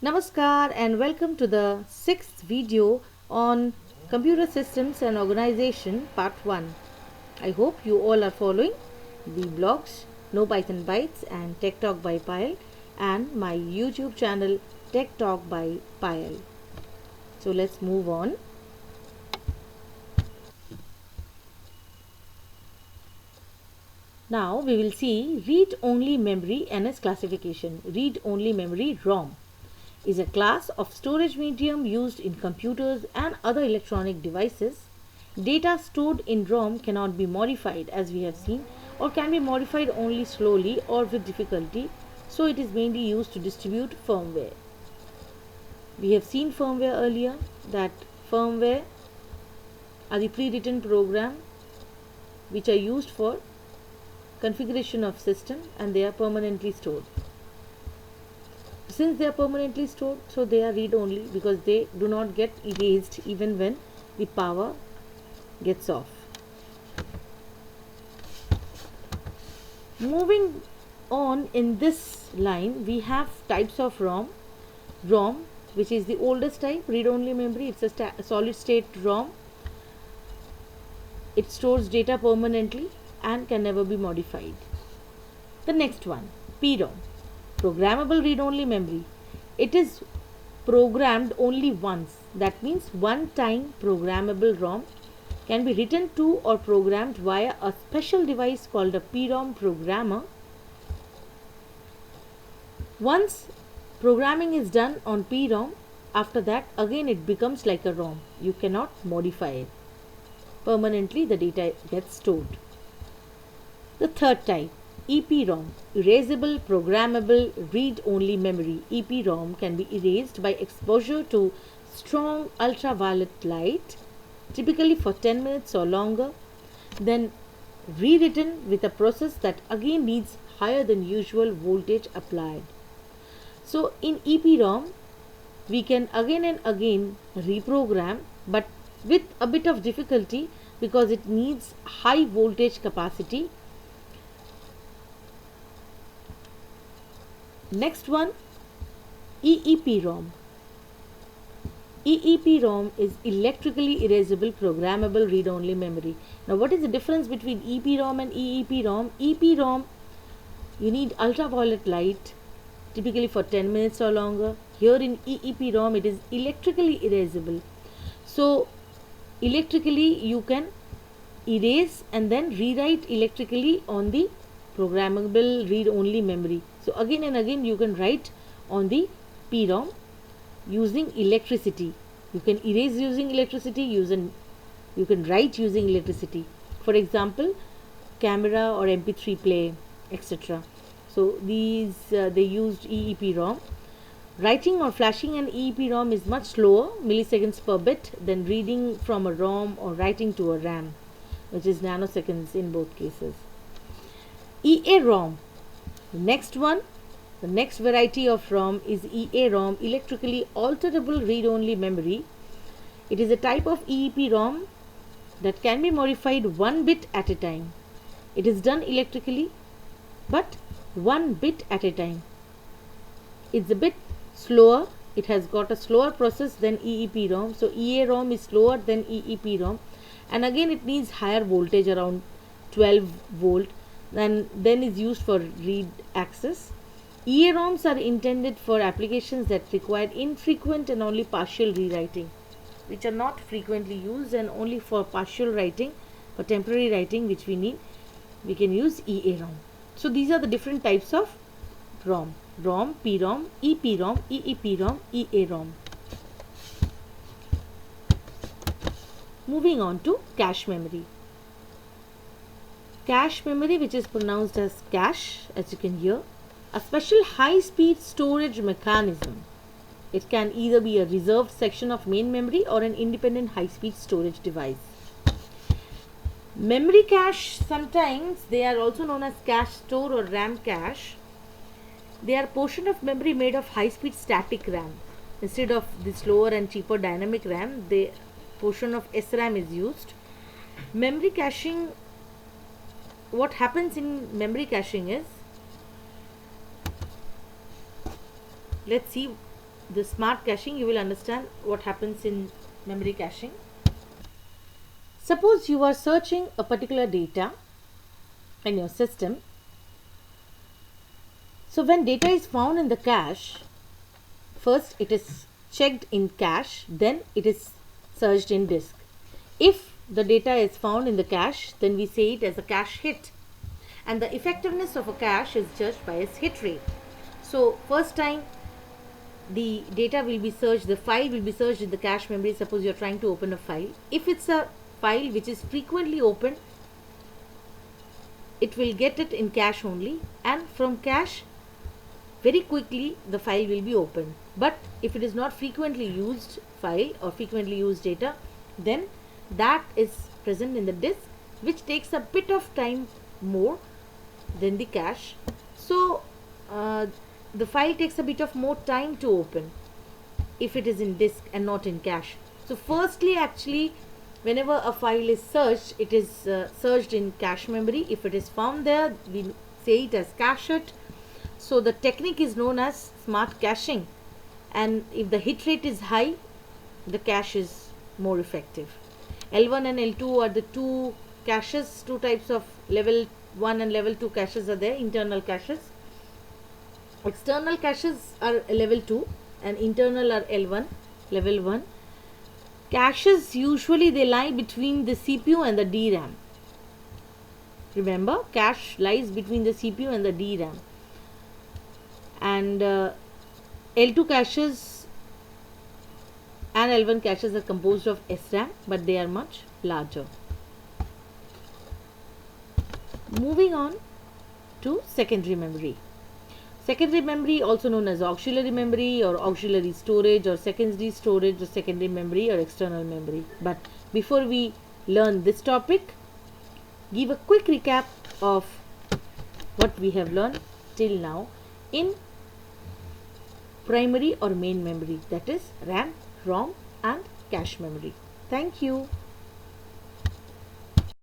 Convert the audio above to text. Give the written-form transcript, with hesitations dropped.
Namaskar and welcome to the sixth video on Computer Systems and Organization Part 1. I hope you all are following the blogs No Python Bytes and Tech Talk by Payal and my YouTube channel Tech Talk by Payal. So let's move on. Now we will see read-only memory and its classification. Read-only memory ROM is a class of storage medium used in computers and other electronic devices. Data stored in ROM cannot be modified, as we have seen, or can be modified only slowly or with difficulty, so it is mainly used to distribute firmware. We have seen firmware earlier, that firmware are the pre-written program which are used for configuration of system and they are permanently stored. Since they are permanently stored, so they are read only because they do not get erased even when the power gets off. Moving on in this line, we have types of ROM. ROM, which is the oldest type, read only memory. It's a solid state ROM. It stores data permanently and can never be modified. The next one, PROM, programmable read-only memory. It is programmed only once. That means one-time programmable ROM can be written to or programmed via a special device called a PROM programmer. Once programming is done on PROM, after that again it becomes like a ROM. You cannot modify it. Permanently the data gets stored. The third type, EPROM, erasable programmable read-only memory. EPROM can be erased by exposure to strong ultraviolet light, typically for 10 minutes or longer, then rewritten with a process that again needs higher than usual voltage applied. So in EPROM, we can again and again reprogram, but with a bit of difficulty because it needs high voltage capacity. Next one, EEPROM. EEPROM is electrically erasable programmable read-only memory. Now what is the difference between EPROM and EEPROM? EPROM, you need ultraviolet light, typically for 10 minutes or longer. Here in EEPROM, it is electrically erasable. So electrically you can erase and then rewrite electrically on the programmable read-only memory. So again and again you can write on the PROM using electricity. You can erase using electricity, you can write using electricity. For example, camera or MP3 play, etc. So these they used EEPROM. Writing or flashing an EEPROM is much slower, milliseconds per bit, than reading from a ROM or writing to a RAM, which is nanoseconds in both cases. EAROM. The next variety of ROM is EAROM, electrically alterable read-only memory. It is a type of EEPROM that can be modified one bit at a time. It is done electrically, but one bit at a time. It's a bit slower. It has got a slower process than EEPROM. So EAROM is slower than EEPROM, and again it needs higher voltage, around 12 volt. Then is used for read access. EAROMs are intended for applications that require infrequent and only partial rewriting, which are not frequently used, and only for partial writing, for temporary writing which we need, we can use EAROM. So these are the different types of ROM: ROM, PROM, EPROM, EEPROM, EAROM. Moving on to cache memory. Cache memory, which is pronounced as cache, as you can hear, a special high-speed storage mechanism. It can either be a reserved section of main memory or an independent high-speed storage device. Memory cache, sometimes they are also known as cache store or RAM cache. They are a portion of memory made of high-speed static RAM. Instead of the slower and cheaper dynamic RAM, the portion of SRAM is used. Memory caching, what happens in memory caching is, let's see the smart caching, you will understand what happens in memory caching. Suppose you are searching a particular data in your system. So when data is found in the cache, first it is checked in cache, then it is searched in disk. If the data is found in the cache, then we say it as a cache hit. And the effectiveness of a cache is judged by its hit rate. So first time the data will be searched, the file will be searched in the cache memory. Suppose you are trying to open a file. If it's a file which is frequently opened, it will get it in cache only, and from cache very quickly the file will be opened. But if it is not frequently used file or frequently used data, then that is present in the disk, which takes a bit of time more than the cache. So the file takes a bit of more time to open if it is in disk and not in cache. So firstly, actually, whenever a file is searched, it is searched in cache memory. If it is found there, we say it as cache hit. So the technique is known as smart caching, and if the hit rate is high, the cache is more effective. L1 and L2 are the two caches, two types of level 1 and level 2 caches are there, internal caches. External caches are level 2 and internal are L1, level 1. Caches usually they lie between the CPU and the DRAM. Remember, cache lies between the CPU and the DRAM. And L2 caches and L1 caches are composed of SRAM, but they are much larger. Moving on to secondary memory. Secondary memory, also known as auxiliary memory or auxiliary storage or secondary storage or secondary memory or external memory. But before we learn this topic, give a quick recap of what we have learned till now in primary or main memory, that is RAM, ROM and cache memory. Thank you.